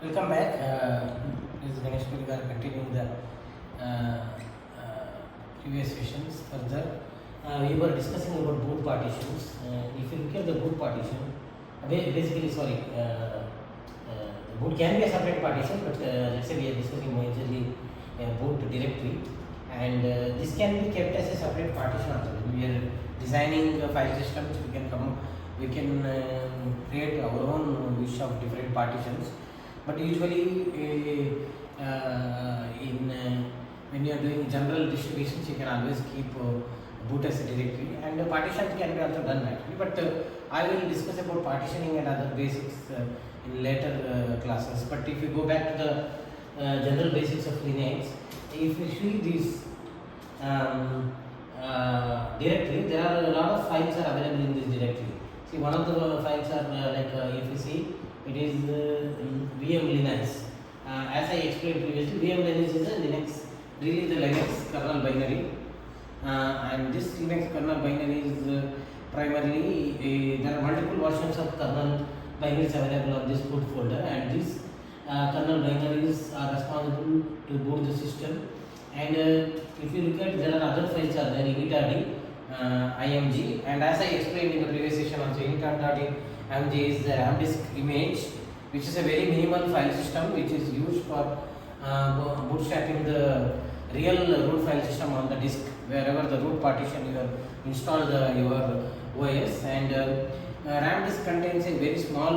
Welcome back. This is Ganesh Purigar continuing the uh, previous sessions further. We were discussing about boot partitions. If you look at the boot partition, basically, sorry, the boot can be a separate partition, but let's say we are discussing majorly boot directory, and this can be kept as a separate partition also. When we are designing file systems, we can create our own wish of different partitions. But usually when you are doing general distributions, you can always keep boot as a directory, and partitions can be also done actually. But I will discuss about partitioning and other basics in later classes. But if you go back to the general basics of Linux, if you see this directory, there are a lot of files are available in this directory. See, one of the files are if you see, it is VM Linux. As I explained previously, VM Linux is a Linux, really the Linux kernel binary, and this Linux kernel binary is primarily there are multiple versions of kernel binaries available on this boot folder, and these kernel binaries are responsible to boot the system. And if you look at, there are other files are there, init.img, and as I explained in the previous session also, init.img is the RAM disk image, which is a very minimal file system which is used for bootstrapping the real root file system on the disk, wherever the root partition you have installed your OS, and RAM disk contains a very small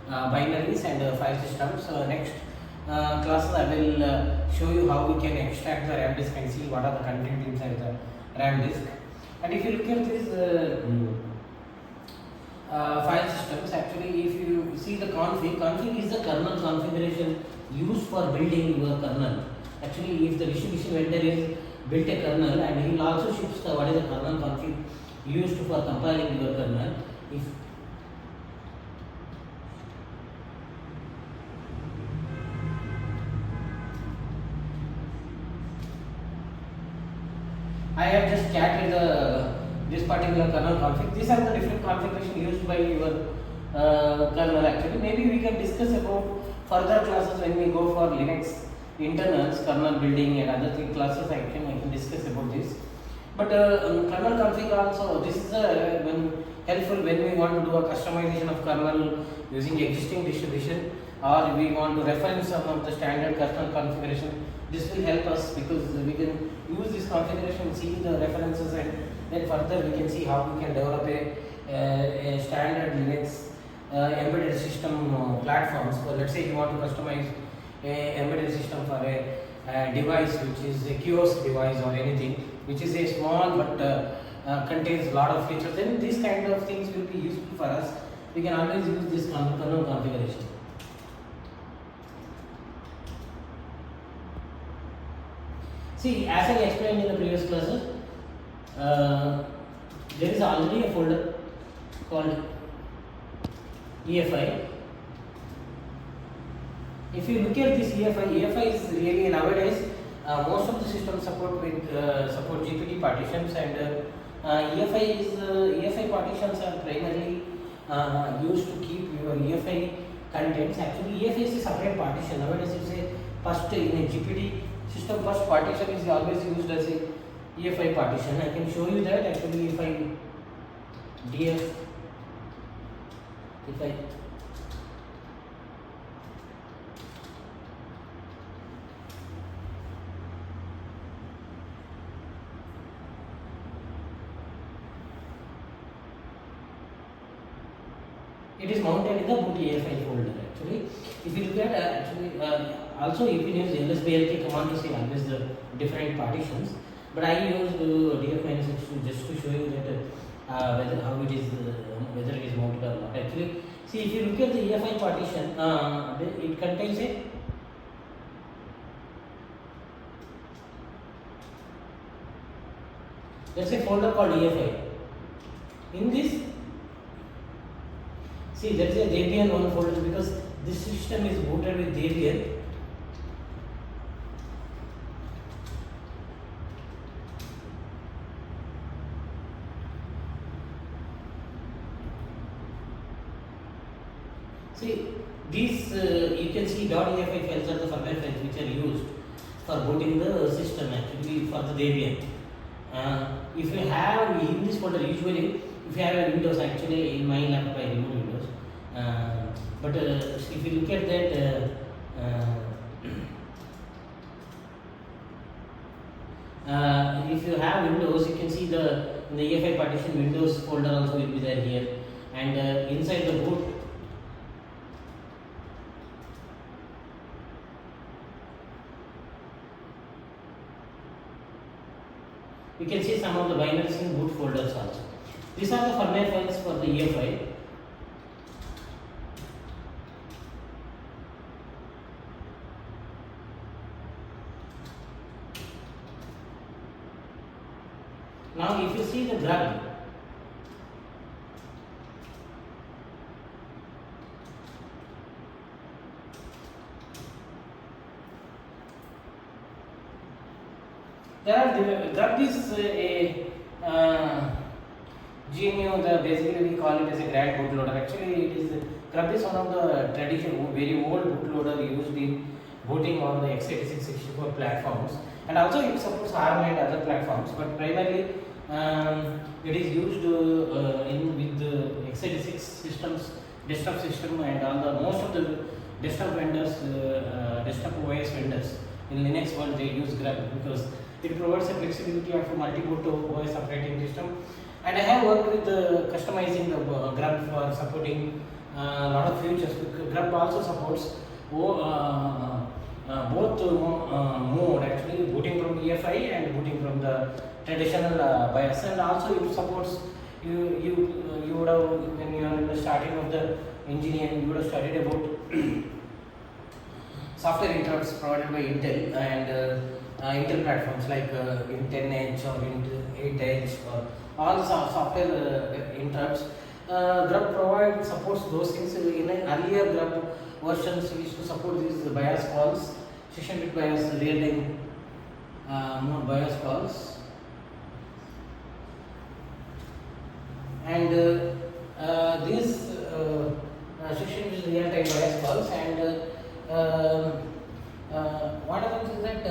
binaries and file systems. Next classes I will show you how we can extract the RAM disk and see what are the content inside the RAM disk. And if you look at this file systems, actually if you see the config is the kernel configuration used for building your kernel. Actually, if the distribution vendor is built a kernel, and he will also ships the what is the kernel config used for compiling your kernel. If I have just scattered this particular kernel config. These are the different configuration used by your kernel actually. Maybe we can discuss about further classes when we go for Linux internals, kernel building and other classes. I can discuss about this. But kernel config also, this is helpful when we want to do a customization of kernel using existing distribution, or we want to reference some of the standard kernel configuration. This will help us because we can use this configuration, see the references, and then further we can see how we can develop a standard Linux embedded system platforms. So let's say you want to customize a embedded system for a device which is a kiosk device or anything which is a small but contains a lot of features, then these kind of things will be useful for us. We can always use this kernel configuration. See, as I explained in the previous classes, there is already a folder called EFI. If you look at this EFI is really nowadays most of the systems support GPT partitions, and EFI partitions are primarily used to keep your EFI contents. Actually, EFI is a separate partition. Nowadays, it's a first in a GPT system, first partition is always used as a EFI partition. I can show you that actually. If I it is mounted in the boot EFI folder actually. If you look at also you can use lsblk command to see always the different partitions, but I use df-x just to show you that whether how it is whether it is mounted or not. Actually, see, if you look at the EFI partition, it contains a there's a folder called EFI. In this, see, there is a Debian one folder because this system is booted with Debian. See, These you can see .efi files are the firmware files which are used for booting the system actually for the Debian. If you have in this folder, usually if you have a Windows, actually in my laptop I remove Windows, but if you look at that, if you have Windows, you can see in the EFI partition Windows folder also will be there here, and inside the boot you can see some of the binaries in boot folders also. These are the firmware files for the EFI. Now if you see the grub, grub is a GNU. Basically we call it as a grand bootloader. Actually, grub is one of the traditional, very old bootloader used in booting on the x86 64 platforms, and also it supports ARM and other platforms. But primarily, it is used with the x86 systems, desktop system, and all the most of the desktop vendors, desktop OS vendors in Linux world, they use grub because it provides a flexibility of a multi-boot OS operating system. And I have worked with customizing the grub for supporting a lot of features. Grub also supports both mode, actually booting from EFI and booting from the traditional BIOS, and also it supports you would have, when you are in the starting of the engineering, you would have studied about software interrupts provided by Intel and Intel platforms like in 10H or in 8H or all the software interrupts. Grub supports those things. In earlier grub versions, we used to support these BIOS calls, 16-bit BIOS, real-time mode BIOS calls, and these 16-bit real-time BIOS calls. And what happens is that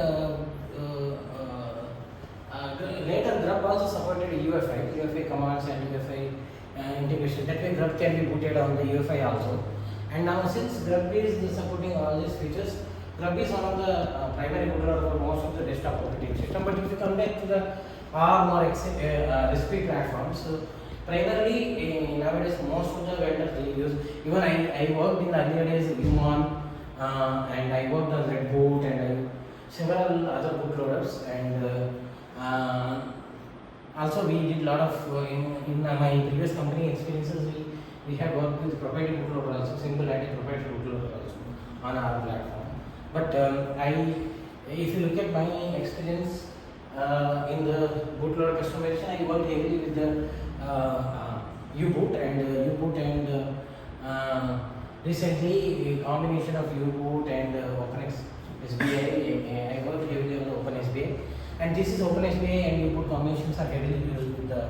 later grub also supported UEFI commands and UEFI integration. That way grub can be booted on the UEFI also. And now since grub is supporting all these features, grub is one of the primary bootloader for most of the desktop operating system. But if you come back to the ARM or RISC platforms, primarily nowadays most of the vendors they use. Even I worked in earlier days Umon, and I worked on Red Boot and several other bootloaders, and also we did a lot of in my previous company experiences. We have worked with proprietary bootloader also, single anti-proprietary bootloader also on our platform. But if you look at my experience in the bootloader customization, I worked heavily with the U-boot and recently a combination of U-boot and OpenX SBI. I worked heavily on the OpenSBI, and this is OpenSBI and U-boot combinations are heavily used with the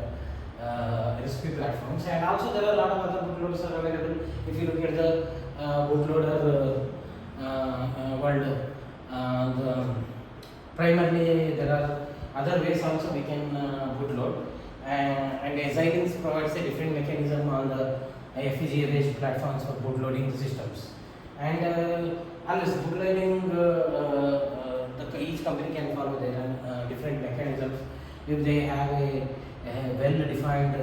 RISC platforms. And also there are a lot of other bootloaders are available. If you look at the bootloader world, primarily there are other ways also we can bootload, and Xilinx provides a different mechanism on the FPGA based platforms for bootloading the systems. And unless bootloading, each company can follow their different mechanisms. If they have a well-defined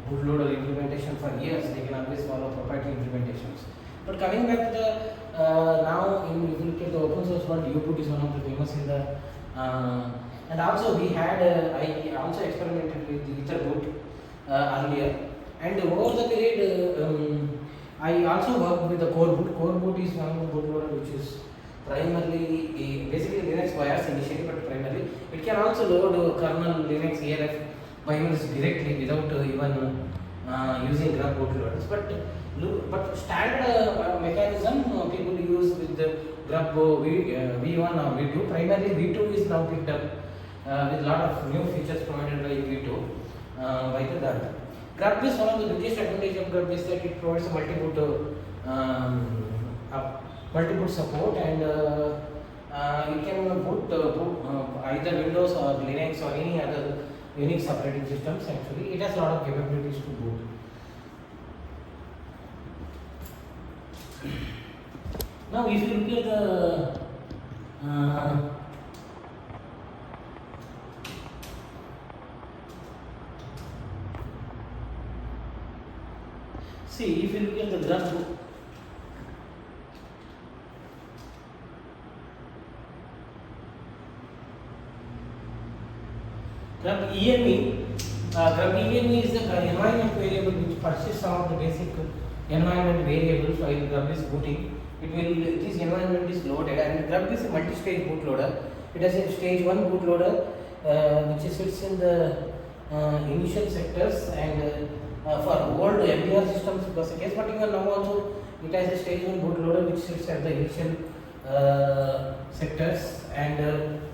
bootloader implementation for years, they can always follow proprietary implementations. But coming back to the now, if you look at the open source world, U-boot is one of the famous in the and also we had I also experimented with Etherboot earlier, and over the period I also worked with the Core Boot. Core Boot is one of the bootloader which is primarily basically Linux BIOS initially, but primarily it can also load kernel Linux ELF BIOS directly without even using grub bootloaders. But standard mechanism people use with the grub V1 or V2. Primarily V2 is now picked up with a lot of new features provided by V2 by the grub. Grub is one of the biggest advantage of grub is that it provides a multi-boot multi-boot support, and you can boot either Windows or Linux or any other Unix operating systems. Actually, it has a lot of capabilities to boot. Now, if you look at the see, if you look at the grub, grub env is the environment variable which persists some of the basic environment variables while grub is booting. This environment is loaded, and grub is a multi-stage bootloader. It has a stage 1 bootloader which sits in the initial sectors, and for old MDR systems it was a case, but even now also it has a stage 1 bootloader which sits at the initial sectors, and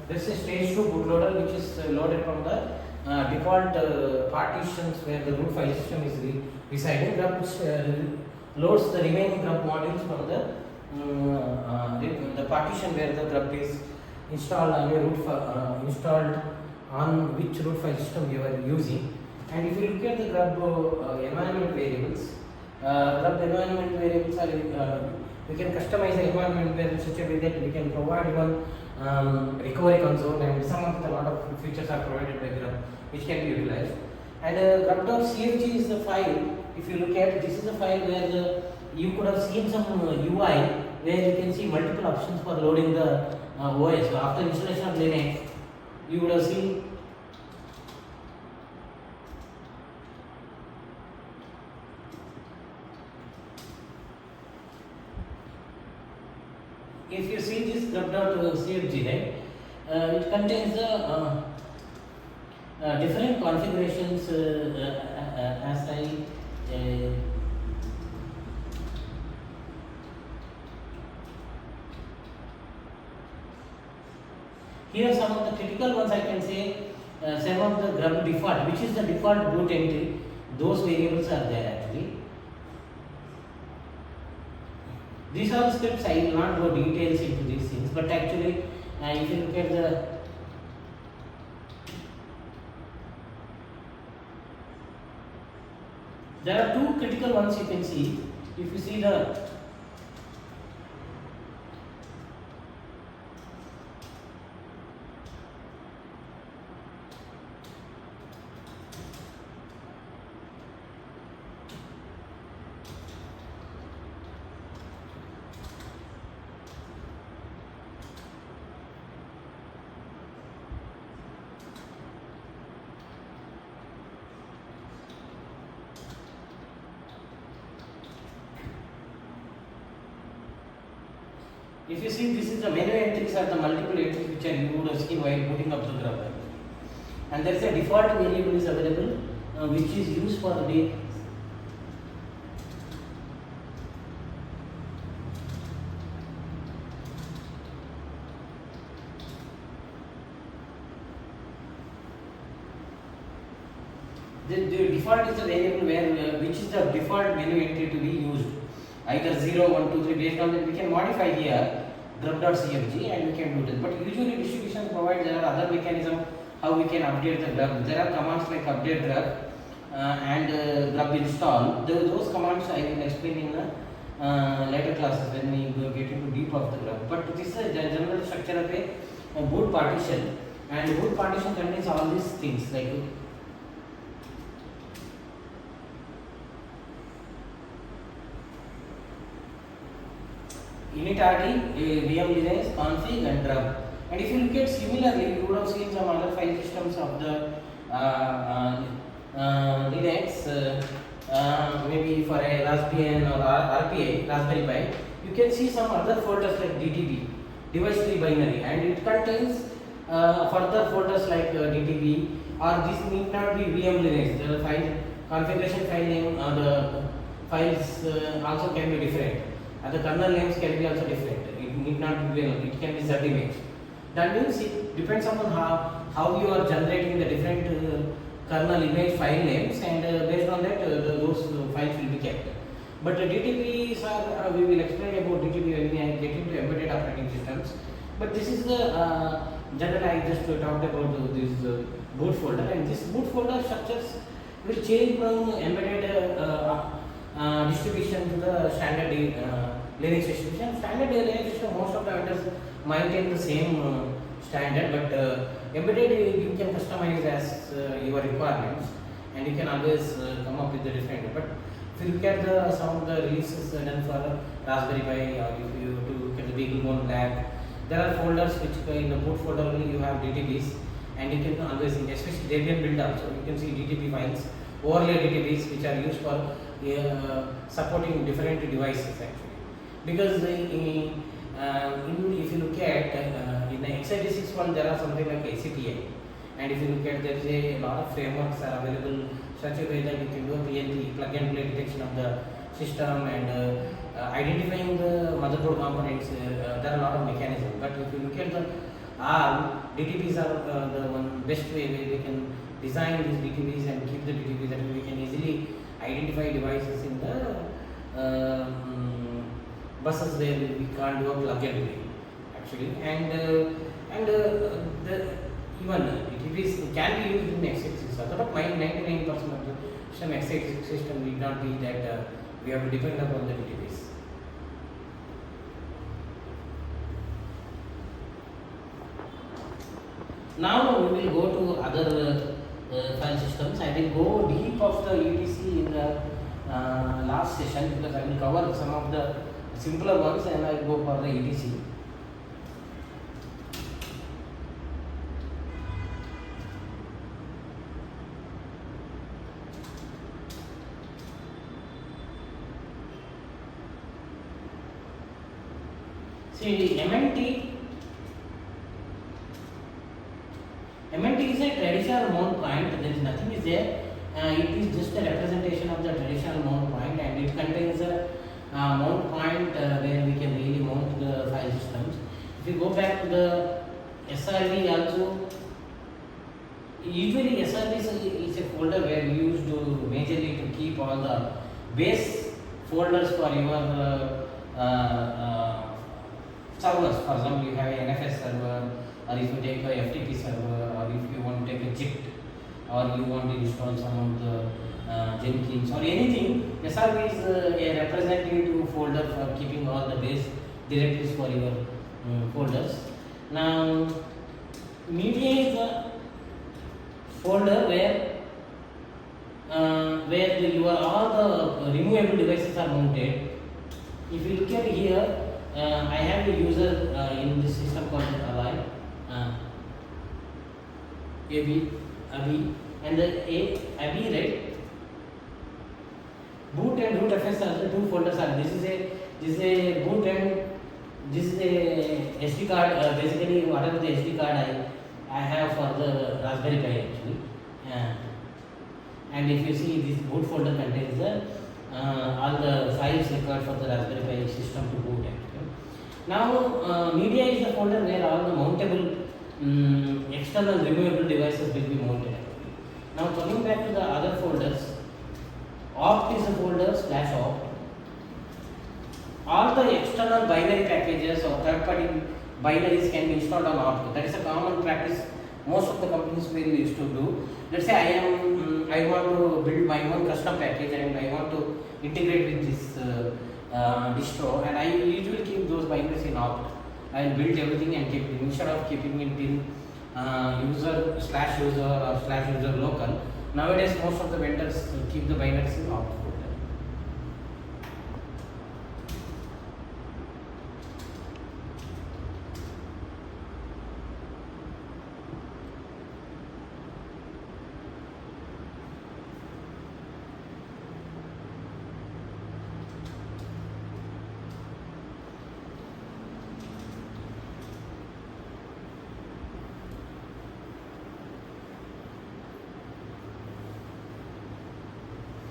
there is a stage 2 bootloader which is loaded from the default partitions where the root file system is residing. Grub loads the remaining grub modules from the partition where the grub is installed on a installed on which root file system you are using. And if you look at the grub environment variables, grub environment variables are we can customize the environment in such a way that we can provide one recovery console, and some of the lot of features are provided by grub which can be utilized. And grub.cfg is the file. If you look at, this is the file where you could have seen some UI where you can see multiple options for loading the OS. So after installation of Linux, you would have seen if you see this grub.cfg, right, it contains the different configurations as I here some of the critical ones I can say. Some of the grub default, which is the default boot entry, those variables are there actually. These are the scripts, I will not go details into these things, but actually if you look at there are two critical ones you can see. If you see the if you see, this is the menu entries are the multiple entries which are you would have seen while booting up the grub, and there is a default variable is available which is used for the default is the variable where which is the default menu entry to be used, either 0, 1, 2, 3. Based on that we can modify here grub.cfg and we can do this. But usually distribution provides there are other mechanisms how we can update the grub. There are commands like update grub and grub install. Those commands I will explain in the later classes when we get into deep of the grub. But this is the general structure of a boot partition, and boot partition contains all these things like init rd, VM Linux, config and grub. And if you look at similarly, you would have seen some other file systems of the Linux, maybe for a Raspbian or RPA, Raspberry Pi. You can see some other folders like DTB, device tree binary, and it contains further folders like DTB, or this need not be VM Linux. The file configuration file name or the files also can be different. The kernel names can be also different. It need not be well, it can be Z image. That means it depends upon how you are generating the different kernel image file names, and based on that those files will be kept. But DTPs are we will explain about DTP when we get into embedded operating systems. But this is the general I just talked about this boot folder, and this boot folder structures will change from embedded distribution to the standard Linux distribution. Standard Linux system, most of the vendors maintain the same standard, but embedded you can customize as your requirements, and you can always come up with the different. But if you look at some of the releases done for Raspberry Pi, or if you look at the BeagleBone Black, there are folders which in the boot folder only you have DTPs, and you can always, especially Debian build also, you can see DTP files, overlay DTPs which are used for supporting different devices actually. Because if you look at in the x86 one, there are something like ACTA, and if you look at, there is a lot of frameworks are available such a way that you can do a PNP, plug and play detection of the system, and identifying the motherboard components. There are a lot of mechanisms, but if you look at the ARM, DTPs are the one best way where we can design these DTPs and keep the DTPs, that we can easily identify devices in the buses where we can't do a plug and play actually, and the even DTPs can be used in x86 also, but 99% of the system x86 system need not be that we have to depend upon the DTPs. Now we will go to other file systems. I will go deep of the ETC in the last session, because I will cover some of the simpler ones and I will go for the ETC. See, MNT is a traditional mount point. There is nothing is there. It is just a representation of the traditional mount point, and it contains a mount point where we can really mount the file systems. If you go back to the SRV also, usually SRV is a folder where we used to majorly to keep all the base folders for your servers. For example, you have an NFS server, or if you take a FTP server, or if you want to take a JIT, or you want to install some of the Jenkins or anything, SRV is a representative folder for keeping all the base directories for your folders. Now, media is a folder where all the removable devices are mounted. If you look at here, I have a user in this system called Ally, Abi, and the Abi, right? Boot and root FS are the two folders. This is a boot, and this is a SD card. Basically, whatever the SD card I have for the Raspberry Pi actually. And if you see, this boot folder contains all the files required for the Raspberry Pi system to boot actually. Now, media is the folder where all the mountable external removable devices will be mounted actually. Now, coming back to the other folders, opt is a folder /opt. All the external binary packages or third-party binaries can be installed on opt. That is a common practice most of the companies will used to do. Let's say I want to build my own custom package and I want to integrate with this distro, and I usually keep those binaries in opt. I will build everything and keep it instead of keeping it in user/user or /user local. Nowadays, most of the vendors keep the binaries in opt folder.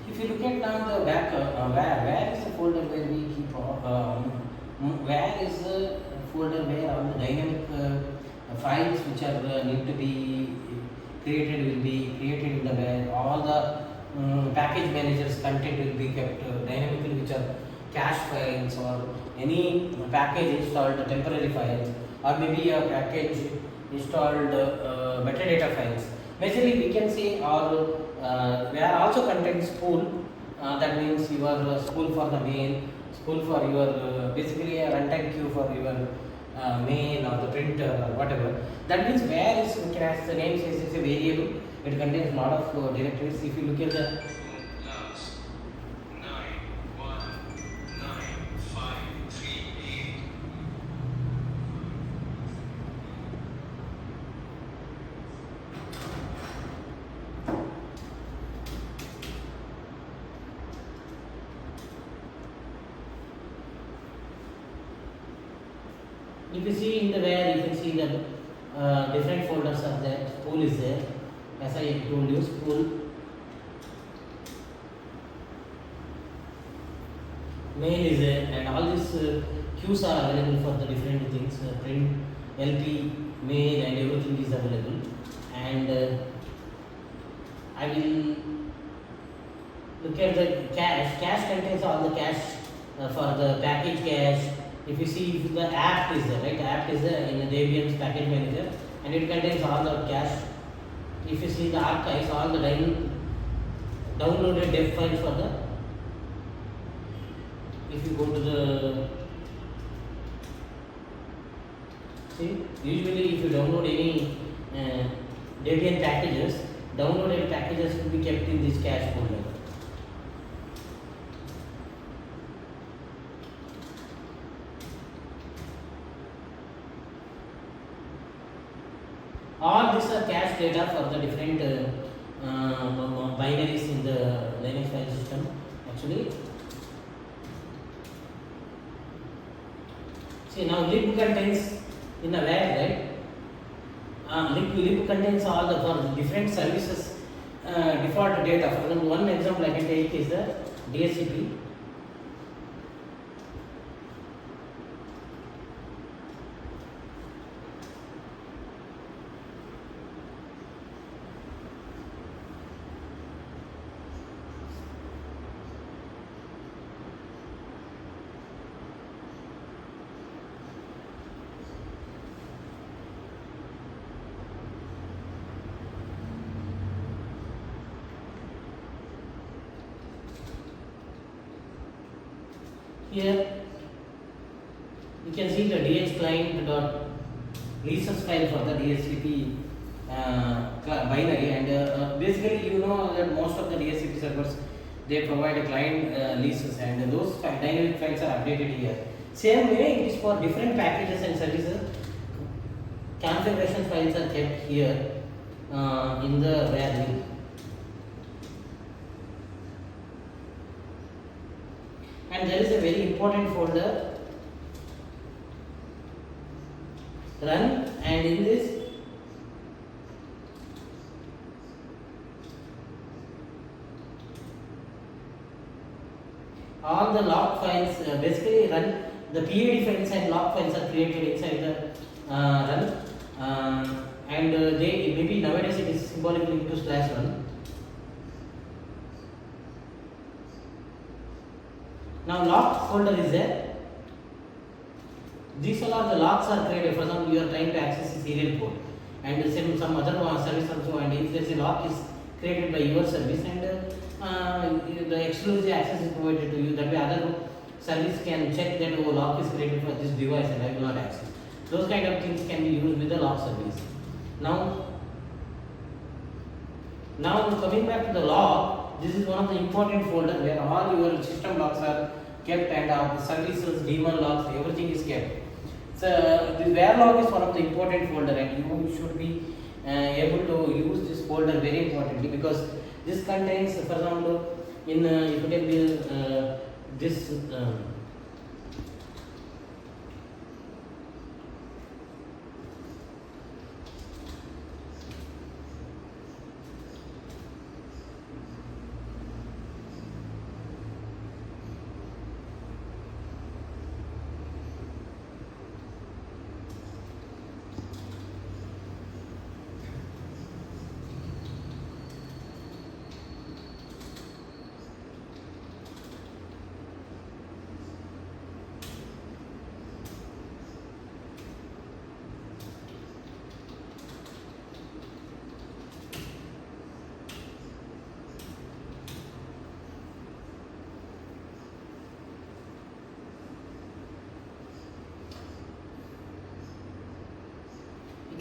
If you look at now the back, where is the folder where we keep where is the folder where all the dynamic files which are need to be created will be created in the where all the package managers content will be kept dynamically, which are cache files or any package installed temporary files, or maybe a package installed metadata files. Majorly we can say, or where also contains spool, that means your spool for the main, spool for your basically a runtime queue for your main or the printer or whatever. That means where is, as the name says, it's a variable. It contains a lot of directories. If you look at the if you see in the where, you can see that different folders are there. Spool is there, as I told you, spool, main is there, and all these queues are available for the different things. Print, LP, main, and everything is available. And I will look at the cache. Cache contains all the cache for the package cache. If you see, if the app is there, right? App is there in the Debian's package manager, and it contains all the cache. If you see the archives, all the downloaded dev files for the. If you go to the, see, usually if you download any Debian packages, downloaded packages will be kept in this cache folder. All these are cache data for the different binaries in the Linux file system. Actually, see now lib contains in a where, right? Lib contains all the for different services default data. For example, one example I can take is the DHCP. Here you can see the DH client dot leases file for the DHCP binary, and basically you know that most of the DHCP servers, they provide a client leases, and those dynamic files are updated here. Same way it is for different packages and services. Configuration files are kept here in the where link. And there is a very important folder, run, and in this all the log files basically run, the PID files and log files are created inside the run, and they maybe nowadays it is symbolically into /run. Now log folder is there. These all are the logs are created. For example, you are trying to access a serial port and some other service also, and if there is a log is created by your service, and the exclusive access is provided to you, that way other service can check that log is created for this device and I will not access. Those kind of things can be used with the log service. Now coming back to the log, this is one of the important folder where all your system logs are kept, and the services, daemon logs, everything is kept. So the where log is one of the important folder, and you should be able to use this folder very importantly, because this contains, for example, in if you take this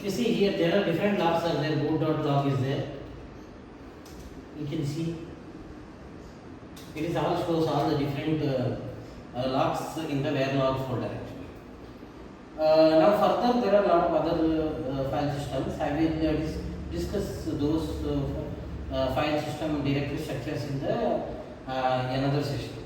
You see here there are different logs are there. Boot.log is there. You can see it is all shows all the different logs in the where log folder. Now further there are a lot of other file systems. I will discuss those file system directory structures in the another session.